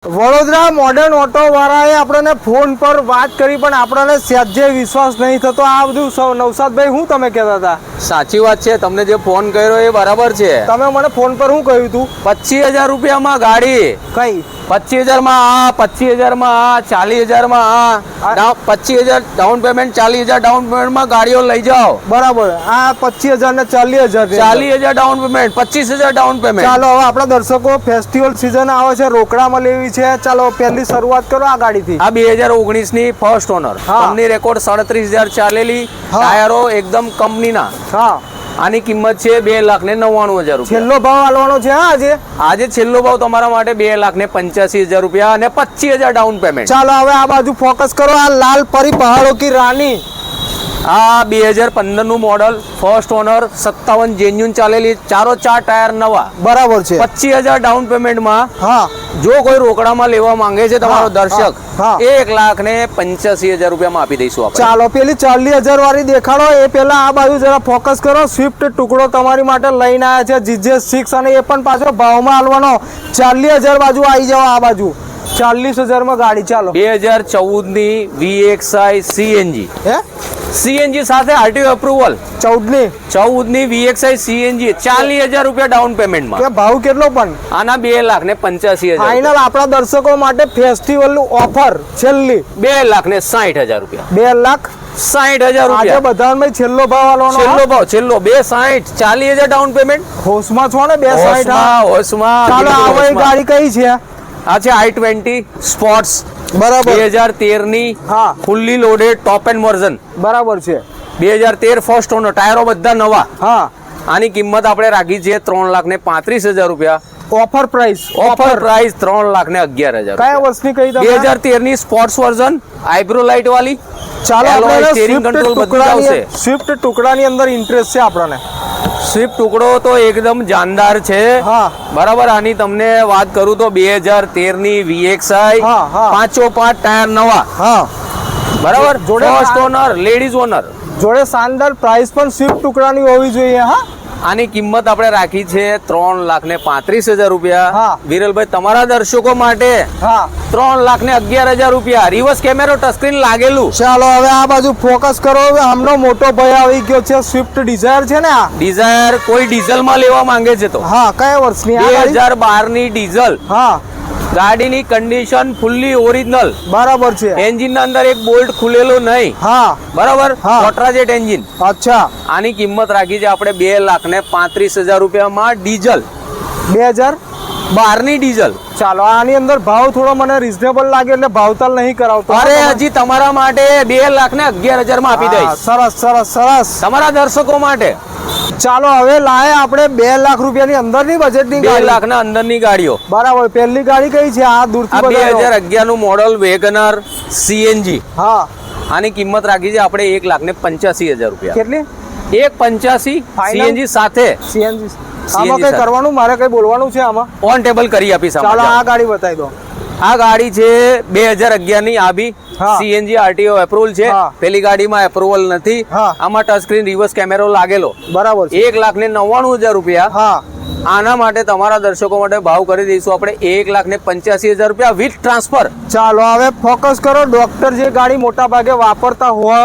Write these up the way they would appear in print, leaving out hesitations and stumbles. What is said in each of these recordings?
Vadodara modern auto વાળાએ આપણને phone પર વાત કરી પણ આપણને સહેજે વિશ્વાસ નહીં થતો. આ બધું નવસાદભાઈ હું તમે કહેતા હતા? સાચી વાત છે. તમને જે ફોન કર્યો એ બરાબર છે. તમે મને ફોન પર શું કહ્યું હતું? 25,000 રૂપિયામાં ગાડી. કઈ 25,000 માં આ, 25,000 માં આ, 40,000 માં આ, 25,000 ડાઉન પેમેન્ટ, 40,000 ડાઉન પેમેન્ટ માં ગાડીઓ લઈ જાઓ. બરાબર. આ 25,000 ને 40,000 40,000 ડાઉન પેમેન્ટ, 25,000 ડાઉન પેમેન્ટ. ચાલો હવે આપણા દર્શકો ફેસ્ટિવલ સીઝન આવે છે, રોકડામાં લેવી છે. ચાલો પહેલી શરૂઆત કરો આ ગાડીથી. આ 2019 ની ફર્સ્ટ ઓનર, કંપની રેકોર્ડ 37,000 ચાલેલી, ટાયરો એકદમ કંપનીના. હા, આની કિંમત છે 2,99,000 રૂપિયા. છેલ્લો ભાવ આલવાનો છે આજે છેલ્લો ભાવ તમારા માટે 2,85,000 રૂપિયા અને 25,000 ડાઉન પેમેન્ટ. ચાલો હવે આ બાજુ ફોકસ કરો. આ લાલ પરી પહાડો કી રાની, આ 2015 નું મોડલ, ફર્સ્ટ ઓનર, 57 જેન્યુન ચાલેલી, 4 ટાયર નવા. બરાબર છે. 25,000 ડાઉન પેમેન્ટ માં. હા, જો કોઈ રોકડામાં લેવા માંગે છે તમારો દર્શક, હા. 1,85,000 રૂપિયામાં આપી દઈશું આપણે. ચાલો પેલી 40,000 વાળી દેખાડો. એ પેલા આ બાજુ જરા ફોકસ કરો. સ્વિફ્ટ ટુકડો તમારી માટે લઈને આવ્યા છે GJ6 અને એ પણ પાછો ભાવમાં આલવાનો. 40,000 બાજુ આવી જાઓ. આ બાજુ 40,000 માં ગાડી. ચાલો 2014 ની VXI CNG, CNG સાથે RTO એપ્રુવલ. 14 ની VXI CNG 40,000 રૂપિયા ડાઉન પેમેન્ટમાં. ભાવ કેટલો પણ? આના 2,85,000. ફાઇનલ આપણા દર્શકો માટે ફેસ્ટિવલ નું ઓફર છેલ્લી 2,60,000 રૂપિયા. 2,60,000 રૂપિયા. આજે બધામાં છેલ્લો ભાવ આલવાનો. છેલ્લો ભાવ, છેલ્લો 2,60,000, 40,000 ડાઉન પેમેન્ટ. હોશમાં છો ને? 2,60,000. હોશમાં. ચાલો આ ગાડી કઈ છે? આ છે i20 સ્પોર્ટ્સ. બરાબર. 2013 ની હા, fully loaded top and version. બરાબર છે. 2013 ફર્સ્ટ ઓનર, ટાયરો બધા નવા. હા, આની કિંમત આપણે રાખી છે 3,35,000 રૂપિયા. Offer price. Offer price 3,11,000. કયા વર્ષની કહી તમે? 2013 ની સ્પોર્ટ્સ વર્ઝન, આઈબ્રો લાઇટ વાળી. ચાલો આપણે સ્ટીરિંગ કંટ્રોલ બધું આવશે. સ્વિફ્ટ ટુકડાની અંદર ઇન્ટરેસ્ટ છે આપણને. સ્વિફ્ટ ટુકડો તો એકદમ જાનદાર છે. હા, બરાબર. આની તમને વાત કરું તો 2013 ની VXI, 5 ટાયર નવા. હા, બરાબર. First owner, ladies owner. જોડે શાનદાર પ્રાઇસ પણ સ્વિફ્ટ ટુકડાની હોવી જોઈએ. હા, આની કિંમત આપણે રાખી છે 3,35,000 રૂપિયા. હા. વિરલભાઈ, તમારા દર્શકો માટે 3,11,000 રૂપિયા. રિવર્સ કેમેરો, ટચસ્ક્રીન લાગેલું. ચાલો હવે આ બાજુ ફોકસ કરો. હવે આમનો મોટો ભાઈ આવી ગયો છે. સ્વિફ્ટ ડિઝાયર છે ને? આ ડિઝાયર કોઈ ડીઝલ માં લેવા માંગે છે તો. હા, કયા વર્ષની? 2012 ની ડીઝલ. હા, ગાડીની કન્ડિશન ફુલ્લી ઓરિજિનલ. બરાબર છે. એન્જિન ના અંદર એક બોલ્ટ ખુલેલો નહીં. હા, બરાબર. હા. કોટરાજેટ એન્જિન. અચ્છા. આની કિંમત રાખી છે આપણે 2,35,000 રૂપિયામાં ડીઝલ. 2012 ની ડીઝલ. ચાલો આની અંદર ભાવ થોડો મને રીઝનેબલ લાગે એટલે ભાવતાલ નહીં કરાવતો. અરે હજી તમારા માટે 2,11,000 માં આપી દઈશ. સરસ સરસ સરસ. તમારા દર્શકો માટે. ચાલો હવે લાય આપણે 2,00,000 રૂપિયાની અંદરની બજેટની 2,00,000 ના અંદરની ગાડીઓ. બરાબર. પહેલી ગાડી કઈ છે? આ દૂરથી 2011 નું મોડલ વેગનર CNG. હા, આની કિંમત રાખી છે આપણે 1,85,000 રૂપિયા. કેટલી? 1,85,000 CNG સાથે. CNG આમાં કઈ કરવાનું? મારે કઈ બોલવાનું છે આમાં? ઓન ટેબલ કરી આપીશ. ચાલો આ ગાડી બતાવી દો. આ ગાડી છે 2011 ની. આ બી CNG RTO એપ્રુવલ છે. પેલી ગાડીમાં એપ્રુવલ નથી. આમાં ટચ સ્ક્રીન, રિવર્સ કેમેરો લાગેલો. બરાબર. 1,99,000 રૂપિયા. હા, આના માટે તમારા દર્શકો માટે ભાવ કરી દઈશું આપણે 1,85,000 રૂપિયા વિથ ટ્રાન્સફર. ચાલો હવે ફોકસ કરો. ડોક્ટર જે ગાડી મોટા ભાગે વાપરતા હોય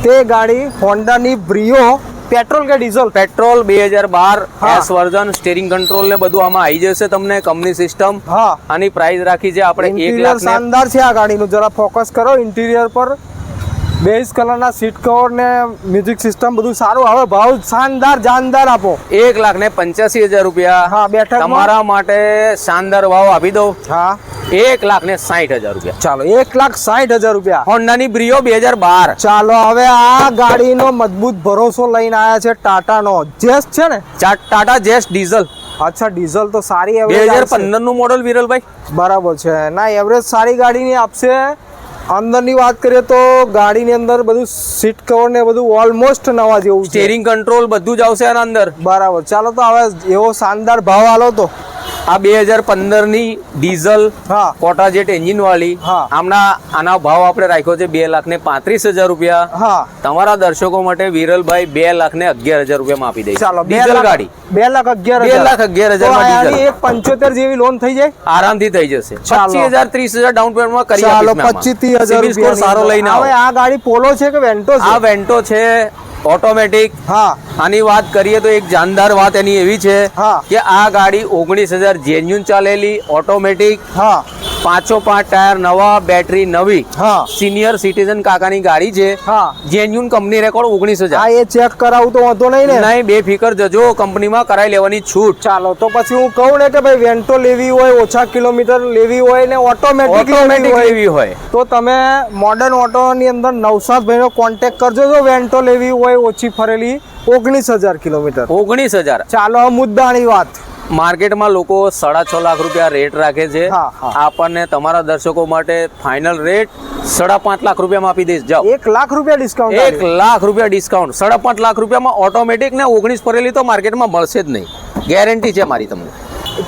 તે ગાડી હોન્ડાની બ્રિયો. પેટ્રોલ કે diesel? Petrol. 2012 S version, steering control ને બધું આમાં આવી જશે તમને, કંપની સિસ્ટમ. હા, આની પ્રાઇસ રાખી છે આપણે 1,00,000. શાનદાર છે આ ગાડીનું. જરા ફોકસ કરો. ઇન્ટિરિયર પર બેઝ કલરના સીટ કવર ને મ્યુઝિક સિસ્ટમ બધું સારું. હવે ભાવ શાનદાર જાનદાર આપો. 1,85,000 રૂપિયા. હા, બેઠક તમારા માટે શાનદાર ભાવ આપી દો. હા, 1,60,000 રૂપિયા. ચાલો 1,60,000 રૂપિયા. હોન્ડાની બ્રિયો 2012. ચાલો હવે આ ગાડીનો મજબૂત ભરોસો લઈને આવ્યા છે ટાટાનો જેસ છે ને? ટાટા જેસ ડીઝલ. અચ્છા, ડીઝલ તો સારી. 2015 નું મોડલ વિરલભાઈ. બરાબર છે. ના, એવરેજ સારી ગાડીની આપશે. અંદરની વાત કરીએ તો ગાડીની અંદર બધું સીટ કવર ને બધું ઓલમોસ્ટ નવા જેવું છે. સ્ટીરિંગ કંટ્રોલ બધું જ આવશે આના અંદર. બરાબર. ચાલો તો હવે એવો શાનદાર ભાવ આલો તો આ 2015 ની ડીઝલ હા કોટાજેટ એન્જિન વાળી હા. આના ભાવ આપણે રાખ્યો છે 2,35,000 રૂપિયા. હા તમારા દર્શકો માટે વિરલભાઈ 2,11,000 રૂપિયામાં આપી દઈશ. ચાલો ડીઝલ ગાડી 2,11,000 2,11,000 માં ડીઝલ. એક 75 જેવી લોન થઈ જાય. આરામથી થઈ જશે. ચાલો. 25,000 30,000 ડાઉન પેમેન્ટમાં કરી ચાલો આપીશ મેં આમાં. 25,000 સિવિલ સ્કોર સારો લઈને આવો. હવે આ ગાડી પોલો છે કે વેન્ટો આ છે? વેન્ટો છે ઓટોમેટિક. હા આની વાત કરીએ તો એક જાનદાર વાત એની એવી છે હા. કે આ ગાડી 19,000 જેન્યુન ચાલેલી ઓટોમેટિક, હા 5 ટાયર નવા, બેટરી નવી, હા સિનિયર સિટીઝન કાકાની ગાડી છે. હા જેન્યુન કંપની રેકોર્ડ 19,000. આ એ ચેક કરાવું તો વાંધો નહીં ને? નહીં, બેફિકર જજો, કંપનીમાં કરાઈ લેવાની છૂટ. ચાલો તો પછી હું કહું ને કે ભાઈ વેન્ટો લેવી હોય, ઓછા કિલોમીટર લેવી હોય ને ઓટોમેટિક ઓટોમેટિક લેવી હોય તો તમે મોડર્ન ઓટોની અંદર નવસાદભાઈનો કોન્ટેક્ટ કરજો. જો વેન્ટો લેવી હોય ઓછી ફરેલી 19,000 કિલોમીટર. 19,000. ચાલો હવે મુદ્દાની વાત. માર્કેટમાં લોકો 6.5 લાખ રૂપિયા રેટ રાખે છે. હા, હા. આપણને તમારા દર્શકો માટે ફાઇનલ રેટ 5.5 લાખ રૂપિયામાં આપી દઈશ. જાઓ, 1 લાખ રૂપિયા ડિસ્કાઉન્ટ 1 લાખ રૂપિયા ડિસ્કાઉન્ટ. 5.5 લાખ રૂપિયામાં ઓટોમેટિક ને 19 ફરેલી તો માર્કેટમાં મળશે જ નહીં. ગેરંટી છે મારી તમને.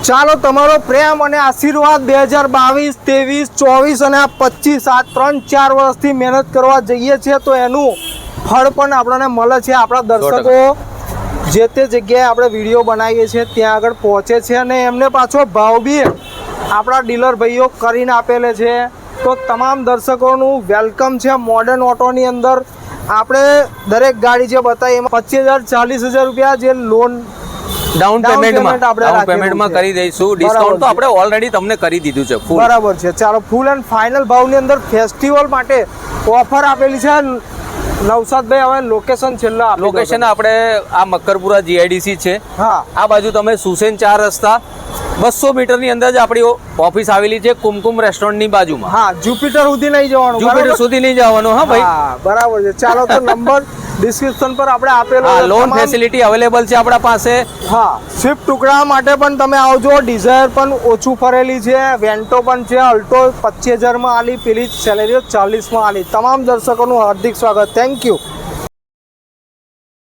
ચાલો તમારો પ્રેમ અને આશીર્વાદ 2022 23 24 અને આ 25 આ 3-4 વર્ષથી મહેનત કરવા જઈએ છીએ તો એનું ફળ પણ આપણને મળે છે. આપણા દર્શકો જે તે જગ્યાએ આપણે વિડીયો બનાવીએ છીએ ત્યાં આગળ પહોંચે છે અને એમને પાછો ભાવ બી આપણા ડીલર ભાઈઓ કરીને આપેલે છે. તો તમામ દર્શકોનું વેલકમ છે. મોડર્ન ઓટોની અંદર આપણે દરેક ગાડી જે બતાવી એમાં 25,000 40,000 રૂપિયા જે લોન ડાઉન પેમેન્ટમાં આપણે ડાઉન રાખેલું પેમેન્ટમાં છે. કરી દઈશું. ડિસ્કાઉન્ટ તો આપણે ઓલરેડી તમને કરી દીધું છે full. બરાબર છે. ચાલો ફૂલ એન્ડ ફાઇનલ ભાવની અંદર ફેસ્ટિવલ માટે ઓફર આપેલી છે. નવસાદભાઈ હવે લોકેશન છેલ્લા આપી દો લોકેશન તમે. આપણે આ મક્કરપુરા જીઆઈડીસી છે. હા આ બાજુ તમે સુસેન 4 રસ્તા 200 મીટરની અંદર જ આપણી ઓફિસ આવેલી છે, કુમકુમ રેસ્ટોરન્ટની બાજુમાં. હા જુપિટર સુધી નહીં જવાનું. જુપિટર બરાબર? સુધી નહીં જવાનું. હા ભાઈ, હા બરાબર છે. ચાલો તો નંબર ડિસ્ક્રિપ્શન પર આપણે આપેલો હા છે. લોન તમામ- ફેસિલિટી અવેલેબલ છે આપણા પાસે. હા સ્વિફ્ટ ટુકડા માટે પણ તમે આવજો. ડિઝાયર પણ ઓછું ફરેલી છે, વેન્ટો પણ છે. અલ્ટો 25,000 માં આલી, પેલી સેલેરીઓ 40 માં આલી. તમામ દર્શકોનું હાર્દિક સ્વાગત. Thank you.